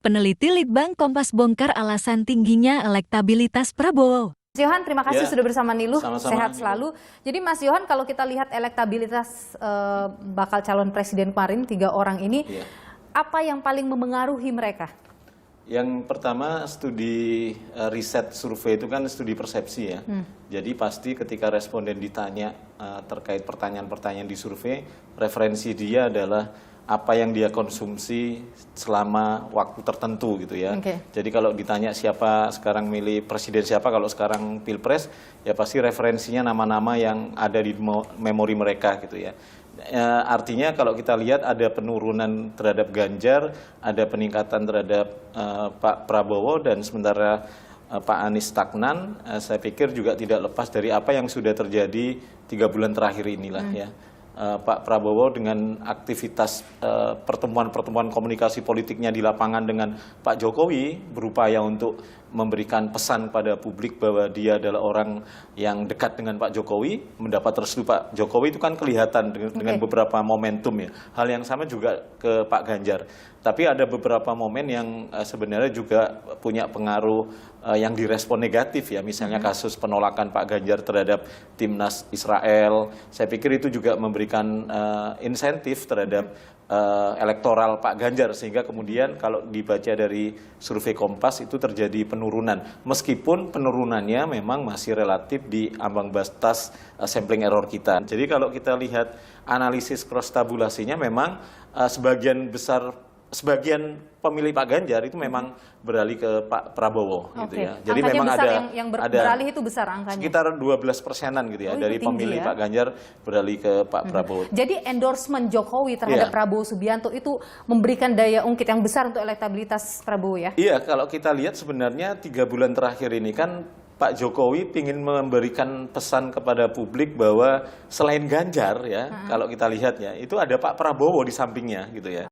Peneliti Litbang Kompas bongkar alasan tingginya elektabilitas Prabowo. Mas Yohan, terima kasih sudah bersama Niluh. Sama-sama. Sehat selalu. Jadi Mas Yohan, kalau kita lihat elektabilitas bakal calon presiden kemarin 3 orang ini, apa yang paling memengaruhi mereka? Yang pertama, studi riset survei itu kan studi persepsi ya. Jadi pasti ketika responden ditanya terkait pertanyaan-pertanyaan di survei, referensi dia adalah apa yang dia konsumsi selama waktu tertentu gitu ya. Jadi kalau ditanya siapa sekarang milih presiden siapa, kalau sekarang pilpres, ya pasti referensinya nama-nama yang ada di memori mereka gitu ya. Artinya kalau kita lihat ada penurunan terhadap Ganjar, ada peningkatan terhadap Pak Prabowo, dan sementara Pak Anies stagnan, saya pikir juga tidak lepas dari apa yang sudah terjadi 3 bulan terakhir inilah ya. Pak Prabowo dengan aktivitas pertemuan-pertemuan komunikasi politiknya di lapangan dengan Pak Jokowi berupaya untuk memberikan pesan pada publik bahwa dia adalah orang yang dekat dengan Pak Jokowi, mendapat restu Pak Jokowi itu kan kelihatan dengan beberapa momentum ya. Hal yang sama juga ke Pak Ganjar. Tapi ada beberapa momen yang sebenarnya juga punya pengaruh yang direspon negatif ya. Misalnya kasus penolakan Pak Ganjar terhadap timnas Israel. Saya pikir itu juga memberikan insentif terhadap elektoral Pak Ganjar, sehingga kemudian kalau dibaca dari survei Kompas itu terjadi penurunan, meskipun penurunannya memang masih relatif di ambang batas sampling error kita. Jadi kalau kita lihat analisis cross tabulasinya, memang sebagian pemilih Pak Ganjar itu memang beralih ke Pak Prabowo gitu ya. Jadi angkanya memang besar, ada yang beralih itu besar angkanya. Sekitar 12%-an gitu ya, dari pemilih Pak Ganjar beralih ke Pak Prabowo. Jadi endorsement Jokowi terhadap Prabowo Subianto itu memberikan daya ungkit yang besar untuk elektabilitas Prabowo ya? Iya, kalau kita lihat sebenarnya 3 bulan terakhir ini kan Pak Jokowi ingin memberikan pesan kepada publik bahwa selain Ganjar ya, kalau kita lihat ya, itu ada Pak Prabowo di sampingnya gitu ya.